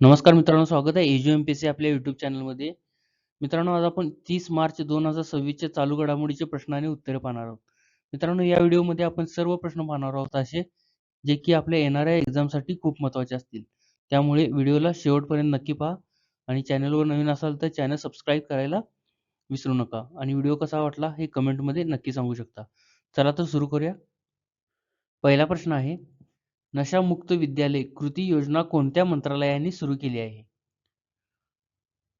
नमस्कार मित्रांनो, स्वागत आहे एज्यू-एम-पी-एस-सी आपल्या यूट्यूब चॅनलमध्ये. मित्रांनो, आज आपण 30 मार्च 2026 च्या चालू घडामोडीचे प्रश्न आणि उत्तरे पाहणार आहोत. मित्रांनो, या व्हिडिओमध्ये आपण सर्व प्रश्न पाहणार आहोत असे, जे की आपल्या येणाऱ्या एक्झामसाठी खूप महत्त्वाचे असतील. त्यामुळे व्हिडिओला शेवटपर्यंत नक्की पहा आणि चॅनलवर नवीन असाल तर चॅनल सबस्क्राईब करायला विसरू नका आणि व्हिडिओ कसा वाटला हे कमेंटमध्ये नक्की सांगू शकता. चला तर सुरू करूया. पहिला प्रश्न आहे, नशामुक्त विद्यालय कृती योजना कोणत्या मंत्रालयाने सुरू केली आहे?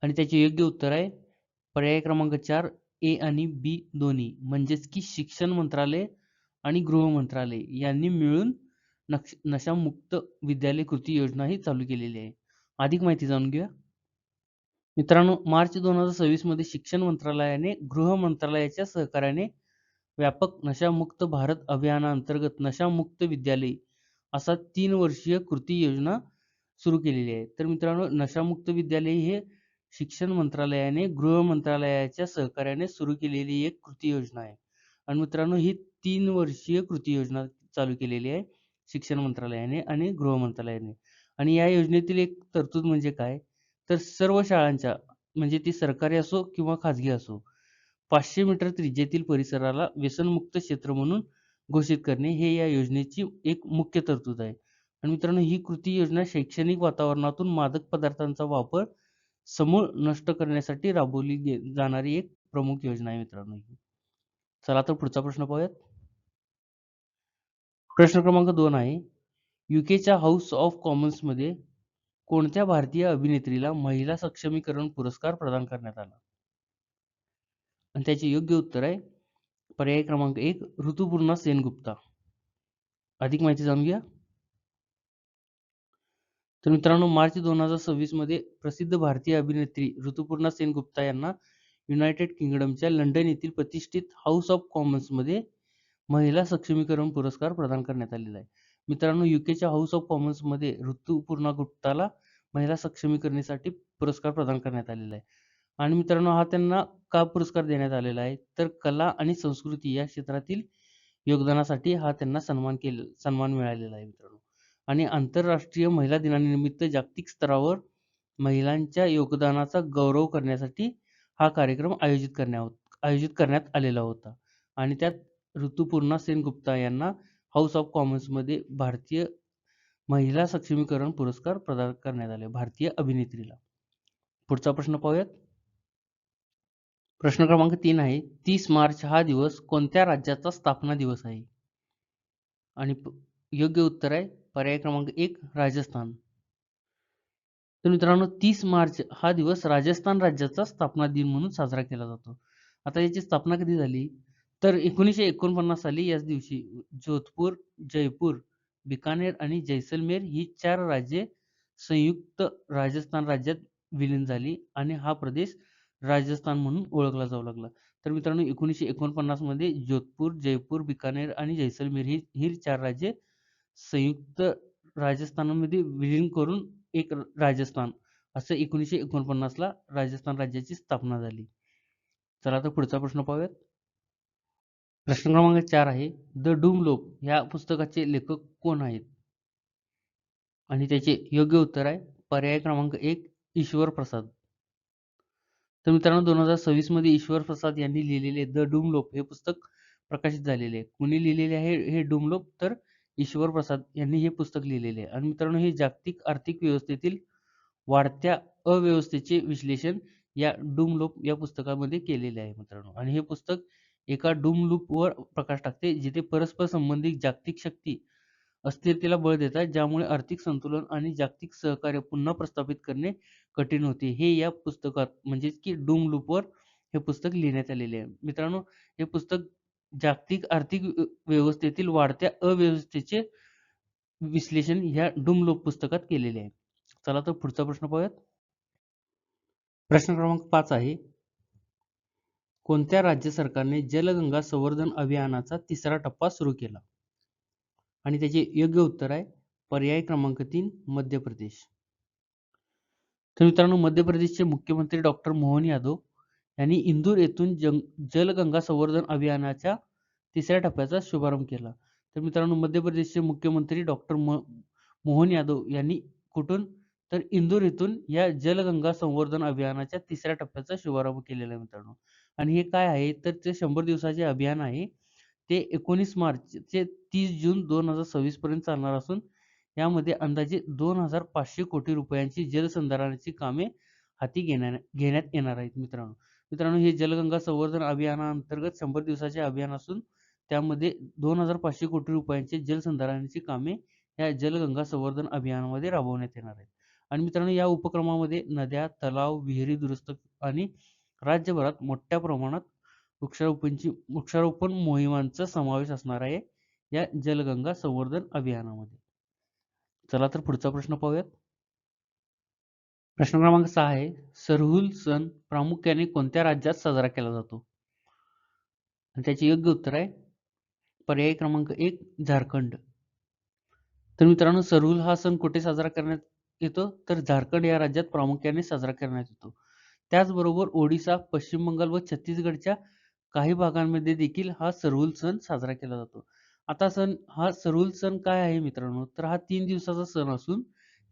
आणि त्याचे योग्य उत्तर आहे पर्याय क्रमांक 4 ए आणि बी दोन्ही. म्हणजेच की शिक्षण मंत्रालय आणि गृह मंत्रालय यांनी मिळून नशामुक्त विद्यालय कृती योजना ही चालू केलेली आहे. अधिक माहिती जाणून घेऊया. मित्रांनो, मार्च 2026 मध्ये शिक्षण मंत्रालयाने गृह मंत्रालयाच्या सहकार्याने व्यापक नशामुक्त भारत अभियानाअंतर्गत नशामुक्त विद्यालय असा 3 वर्षीय कृती योजना सुरू केलेली आहे. तर मित्रांनो, नशामुक्त विद्यालय हे शिक्षण मंत्रालयाने गृह मंत्रालयाच्या सहकार्याने सुरू केलेली एक कृती योजना आहे. आणि मित्रांनो, ही 3 वर्षीय कृती योजना चालू केलेली आहे शिक्षण मंत्रालयाने आणि गृह मंत्रालयाने. आणि या योजनेतील एक तरतूद म्हणजे काय, तर सर्व शाळांच्या म्हणजे ती सरकारी असो किंवा खाजगी असो 500 मीटर त्रिज्येतील परिसराला व्यसनमुक्त क्षेत्र म्हणून घोषित करणे हे या योजनेची एक मुख्य तरतूद आहे. आणि मित्रांनो, ही कृती योजना शैक्षणिक वातावरणातून मादक पदार्थांचा वापर समूळ नष्ट करण्यासाठी राबवली जाणारी एक प्रमुख योजना आहे मित्रांनो ही. चला तर पुढचा प्रश्न पाहूयात. प्रश्न क्रमांक 2 आहे, यूकेच्या हाऊस ऑफ कॉमन्समध्ये कोणत्या भारतीय अभिनेत्रीला महिला सक्षमीकरण पुरस्कार प्रदान करण्यात आला? आणि त्याचे योग्य उत्तर आहे पर्याय क्रमांक 1 ऋतुपर्णा सेनगुप्ता. अधिक माहिती जाणून घ्या. तर मित्रांनो, मार्च 2026 मध्ये प्रसिद्ध भारतीय अभिनेत्री ऋतुपर्णा सेनगुप्ता यांना युनायटेड किंगडमच्या लंडन येथील प्रतिष्ठित हाऊस ऑफ कॉमन्समध्ये महिला सक्षमीकरण पुरस्कार प्रदान करण्यात आलेला आहे. मित्रांनो, यूकेच्या हाऊस ऑफ कॉमन्समध्ये ऋतुपर्णा गुप्ताला महिला सक्षमीकरणेसाठी पुरस्कार प्रदान करण्यात आलेला आहे. आणि मित्रांनो, हा त्यांना का पुरस्कार देण्यात आलेला आहे, तर कला आणि संस्कृती या क्षेत्रातील योगदानासाठी हा त्यांना सन्मान मिळालेला आहे मित्रांनो. आणि आंतरराष्ट्रीय महिला दिनानिमित्त जागतिक स्तरावर महिलांच्या योगदानाचा गौरव करण्यासाठी हा कार्यक्रम आयोजित करण्यात आलेला होता. आणि त्यात ऋतुपर्णा सेनगुप्ता यांना हाऊस ऑफ कॉमन्समध्ये भारतीय महिला सक्षमीकरण पुरस्कार प्रदान करण्यात आले भारतीय अभिनेत्रीला. पुढचा प्रश्न पाहूयात. प्रश्न क्रमांक 3 आहे, 30 मार्च हा दिवस कोणत्या राज्याचा स्थापना दिवस आहे? आणि योग्य उत्तर आहे पर्याय क्रमांक 1 राजस्थान. तर मित्रांनो, 30 मार्च हा दिवस राजस्थान राज्याचा स्थापना दिन म्हणून साजरा केला जातो. आता याची स्थापना कधी झाली, तर 1949 साली याच दिवशी जोधपूर, जयपूर, बिकानेर आणि जैसलमेर ही 4 राज्ये संयुक्त राजस्थान राज्यात विलीन झाली आणि हा प्रदेश राजस्थान म्हणून ओळखला जाऊ लागला. तर मित्रांनो, 1949 मध्ये जोधपूर, जयपूर, बिकानेर आणि जैसलमेर ही 4 राज्ये संयुक्त राजस्थानमध्ये विलीन करून एक राजस्थान असं 1949 ला राजस्थान राज्याची स्थापना झाली. चला तर पुढचा प्रश्न पाहूयात. प्रश्न क्रमांक 4 आहे, द डूमलोप ह्या पुस्तकाचे लेखक कोण आहेत? आणि त्याचे योग्य उत्तर आहे पर्याय क्रमांक 1 ईश्वर प्रसाद. तर मित्रांनो, 2026 मध्ये ईश्वर प्रसाद यांनी लिहिलेले द डूमलोप हे पुस्तक प्रकाशित झालेले आहे. कुणी लिहिलेले आहे हे डूमलोप, तर ईश्वर प्रसाद यांनी हे पुस्तक लिहिलेले आहे. आणि मित्रांनो, हे जागतिक आर्थिक व्यवस्थेतील वाढत्या अव्यवस्थेचे विश्लेषण या डूमलोप या पुस्तकामध्ये केलेले आहे मित्रांनो. आणि हे पुस्तक एका डूमलूपवर प्रकाश टाकते, जिथे परस्पर संबंधित जागतिक शक्ती अस्थिरतेला बळ देतात, ज्यामुळे आर्थिक संतुलन आणि जागतिक सहकार्य पुन्हा प्रस्थापित करणे कठीण होते. हे या पुस्तकात म्हणजेच की डूम लूपवर हे पुस्तक लिहिण्यात आलेले आहे. मित्रांनो, हे पुस्तक जागतिक आर्थिक व्यवस्थेतील वाढत्या अव्यवस्थेचे विश्लेषण ह्या डूम लूप पुस्तकात केलेले आहे. चला तर पुढचा प्रश्न पाहूयात. प्रश्न क्रमांक 5 आहे, कोणत्या राज्य सरकारने जलगंगा संवर्धन अभियानाचा 3रा टप्पा सुरू केला? आणि त्याचे योग्य उत्तर आहे पर्याय क्रमांक 3 मध्य प्रदेश. तर मित्रांनो, मध्य प्रदेशचे मुख्यमंत्री डॉक्टर मोहन यादव यांनी इंदूर येथून जलगंगा संवर्धन अभियानाच्या 3ऱ्या टप्प्याचा शुभारंभ केला. तर मित्रांनो, मध्य प्रदेशचे मुख्यमंत्री डॉक्टर मोहन यादव यांनी कुठून तर इंदूर येथून या जलगंगा संवर्धन अभियानाच्या 3ऱ्या टप्प्याचा शुभारंभ केलेला आहे मित्रांनो. आणि हे काय आहे तर ते 100 दिवसाचे अभियान आहे. ते 19 मार्च ते 30 जून 2026 पर्यंत चालणार असून यामध्ये अंदाजे 2,500 कोटी रुपयांची जलसंधारणाची कामे हाती घेण्यात येणार आहेत मित्रांनो. मित्रांनो, हे जलगंगा संवर्धन अभियानाअंतर्गत 100 दिवसाचे अभियान असून त्यामध्ये 2,500 कोटी रुपयांची जलसंधारणाची कामे या जलगंगा संवर्धन अभियानामध्ये राबवण्यात येणार आहेत. आणि मित्रांनो, या उपक्रमामध्ये नद्या, तलाव, विहिरी दुरुस्त आणि राज्यभरात मोठ्या प्रमाणात वृक्षारोपण मोहिमांचा समावेश असणार आहे या जलगंगा संवर्धन अभियानामध्ये. चला तर पुढचा प्रश्न पाहूयात. प्रश्न क्रमांक 6 आहे, सरहुल सण प्रामुख्याने कोणत्या राज्यात साजरा केला जातो? आणि त्याचे योग्य उत्तर आहे पर्याय क्रमांक 1 झारखंड. तर मित्रांनो, सरहुल हा सण कुठे साजरा करण्यात येतो? तर झारखंड या राज्यात प्रामुख्याने साजरा करण्यात येतो. त्याचबरोबर ओडिसा, पश्चिम बंगाल व छत्तीसगडच्या काही भागांमध्ये देखील हा सरहुल सण साजरा केला जातो. आता हा सरहुल सण काय आहे मित्रांनो? तर हा 3 दिवसाचा सण असून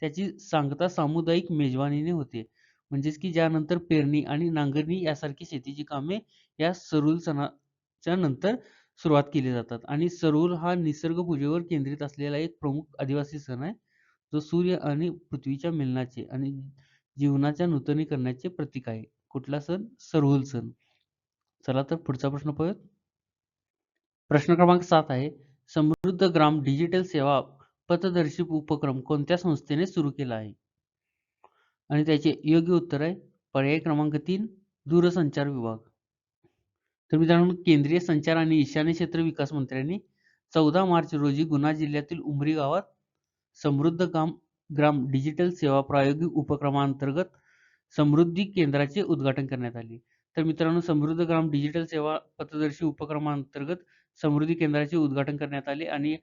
त्याची सांगता सामुदायिक मेजवानीने होते. म्हणजेच की ज्यानंतर पेरणी आणि नांगरणी यासारखी शेतीची कामे या सरहुल सणाच्या नंतर सुरुवात केली जातात. आणि सरहुल हा निसर्ग पूजेवर केंद्रित असलेला एक प्रमुख आदिवासी सण आहे, जो सूर्य आणि पृथ्वीच्या मिलनाचे आणि जीवनाच्या नूतनीकरणाचे प्रतीक आहे. कुठला सण? सरहुल सण. चला तर पुढचा प्रश्न पाहूयात. प्रश्न क्रमांक 7 आहे, समृद्ध ग्राम डिजिटल सेवा पथदर्शी उपक्रम कोणत्या संस्थेने सुरू केला आहे? आणि त्याचे योग्य उत्तर आहे पर्याय क्रमांक 3 दूरसंचार विभाग. तर मित्रांनो, केंद्रीय संचार आणि ईशान्य क्षेत्र विकास मंत्र्यांनी 14 मार्च रोजी गुना जिल्ह्यातील उमरी गावात समृद्ध ग्राम डिजिटल सेवा प्रायोगिक उपक्रमांतर्गत समृद्धी केंद्राचे उद्घाटन करण्यात आले. तर मित्रांनो, समृद्ध ग्राम डिजिटल सेवा पथदर्शी उपक्रमांतर्गत समृद्धी केंद्राचे उद्घाटन करण्यात आले आणि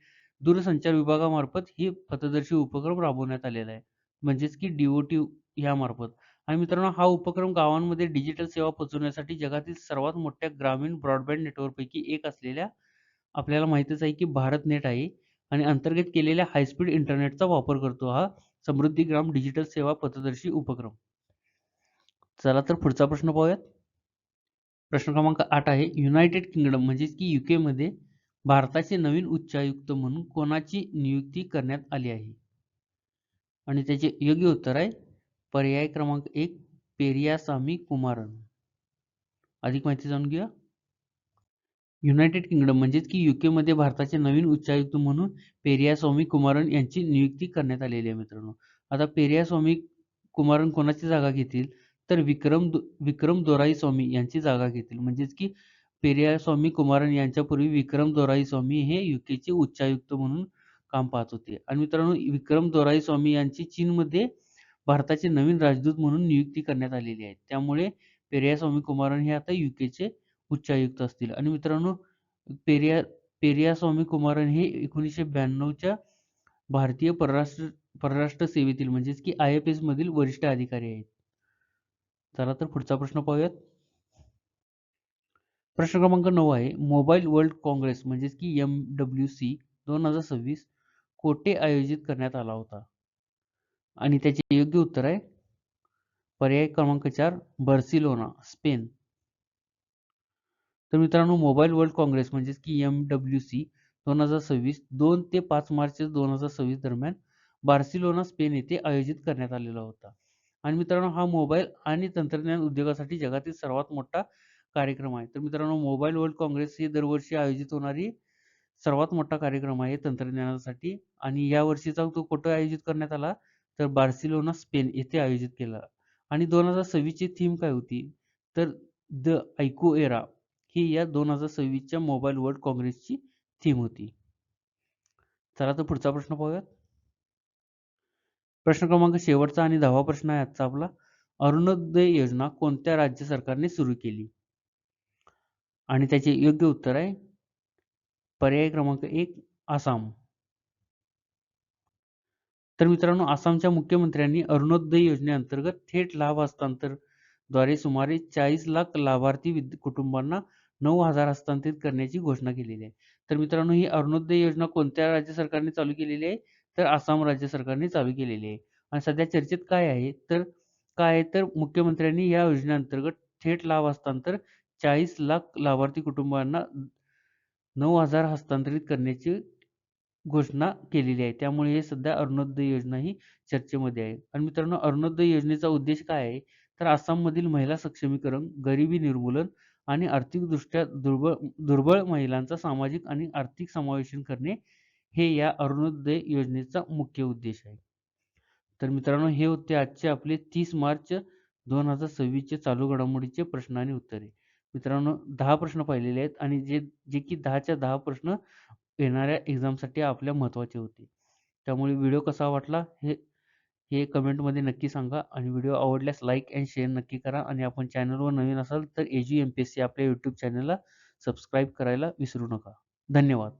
दूरसंचार विभागामार्फत हे पथदर्शी उपक्रम राबवण्यात आलेला आहे, म्हणजेच की DOT यामार्फत. आणि मित्रांनो, हा उपक्रम गावांमध्ये डिजिटल सेवा पोहोचवण्यासाठी जगातील सर्वात मोठ्या ग्रामीण ब्रॉडबँड नेटवर्कपैकी एक असलेल्या आपल्याला माहितच आहे की भारत नेट आहे आणि अंतर्गत केलेल्या हायस्पीड इंटरनेटचा वापर करतो हा समृद्धी ग्राम डिजिटल सेवा पथदर्शी उपक्रम. चला तर पुढचा प्रश्न पाहूयात. प्रश्न क्रमांक 8 आहे, युनायटेड किंगडम म्हणजेच की UK मध्ये भारताचे नवीन उच्चायुक्त म्हणून कोणाची नियुक्ती करण्यात आली आहे? आणि त्याचे योग्य उत्तर आहे पर्याय क्रमांक 1 पेरियासामी कुमारन. अधिक माहिती जाणून घेऊया. युनायटेड किंगडम म्हणजेच की UK मध्ये भारताचे नवीन उच्चायुक्त म्हणून पेरियास्वामी कुमारन यांची नियुक्ती करण्यात आलेली आहे मित्रांनो. आता पेरियास्वामी कुमारन कोणाची जागा घेतील? तर विक्रम दोराईस्वामी यांची जागा घेतील. म्हणजेच की पेरियास्वामी कुमारन यांच्यापूर्वी विक्रम दोराईस्वामी हे UKचे उच्चायुक्त म्हणून काम पाहत होते. आणि मित्रांनो, विक्रम दोराईस्वामी यांची चीनमध्ये भारताचे नवीन राजदूत म्हणून नियुक्ती करण्यात आलेली आहे. त्यामुळे पेरियास्वामी कुमारन हे आता UKचे उच्चायुक्त असतील. आणि मित्रांनो, पेरियास्वामी कुमारन हे 1992च्या भारतीय परराष्ट्र सेवेतील म्हणजेच की IFS मधील वरिष्ठ अधिकारी आहेत. चला तर पुढचा प्रश्न पाहूयात. प्रश्न क्रमांक 9 आहे, मोबाईल वर्ल्ड काँग्रेस म्हणजेच की MWC 2026 कोठे आयोजित करण्यात आला होता? आणि त्याचे योग्य उत्तर आहे पर्याय क्रमांक 4 बार्सिलोना, स्पेन. तर मित्रांनो, मोबाईल वर्ल्ड काँग्रेस म्हणजेच की MWC 2026 2 ते 5 मार्च 2026 दरम्यान बार्सिलोना, स्पेन येथे आयोजित करण्यात आलेला होता. आणि मित्रांनो, हा मोबाईल आणि तंत्रज्ञान उद्योगासाठी जगातील सर्वात मोठा कार्यक्रम आहे. तर मित्रांनो, मोबाईल वर्ल्ड काँग्रेस ही दरवर्षी आयोजित होणारी सर्वात मोठा कार्यक्रम आहे तंत्रज्ञानासाठी. आणि या वर्षीचा तो कुठे आयोजित करण्यात आला? तर बार्सिलोना, स्पेन येथे आयोजित केला. आणि 2026 ची थीम काय होती? तर द इको एरा ही या 2026च्या मोबाईल वर्ल्ड काँग्रेसची थीम होती. चला तर पुढचा प्रश्न पाहूयात. प्रश्न क्रमांक शेवटचा आणि 10वा प्रश्न आहे आजचा आपला, अरुणोदय योजना कोणत्या राज्य सरकारने सुरू केली? आणि त्याचे योग्य उत्तर आहे पर्याय क्रमांक 1 आसाम. तर मित्रांनो, आसामच्या मुख्यमंत्र्यांनी अरुणोदय योजनेअंतर्गत थेट लाभ हस्तांतर द्वारे सुमारे 40 लाख लाभार्थी कुटुंबांना 9,000 हस्तांतरित करण्याची घोषणा केलेली आहे. तर मित्रांनो, ही अरुणोदय योजना कोणत्या राज्य सरकारने चालू केलेली आहे? तर आसाम राज्य सरकारने चालू केलेली आहे. आणि सध्या चर्चेत काय आहे तर मुख्यमंत्र्यांनी या योजनेअंतर्गत थेट लाभ हस्तांतर 40 लाख लाभार्थी कुटुंबांना 9,000 हस्तांतरित करण्याची घोषणा केलेली आहे. त्यामुळे हे सध्या अरुणोदय योजना ही चर्चेमध्ये आहे. आणि मित्रांनो, अरुणोदय योजनेचा उद्देश काय आहे? तर आसाममधील महिला सक्षमीकरण, गरिबी निर्मूलन आणि आर्थिकदृष्ट्या दुर्बळ महिलांचा सामाजिक आणि आर्थिक समावेशन करणे हे या अरुणोदय योजनेचा मुख्य उद्देश आहे. तर मित्रांनो, हे होते आजचे आपले 30 मार्च 2026 चे चालू घडामोडीचे प्रश्न आणि उत्तरे. मित्रांनो, 10 प्रश्न पाहिलेले आहेत आणि जे की 10च्या 10 प्रश्न येणाऱ्या एक्झामसाठी आपल्या महत्त्वाचे होते. त्यामुळे व्हिडिओ कसा वाटला हे हे कमेंटमध्ये नक्की सांगा आणि व्हिडिओ आवडल्यास लाईक अँड शेअर नक्की करा आणि आपण चॅनलवर नवीन असाल तर AG MPSC आपल्या यूट्यूब चॅनलला सबस्क्राईब करायला विसरू नका. धन्यवाद.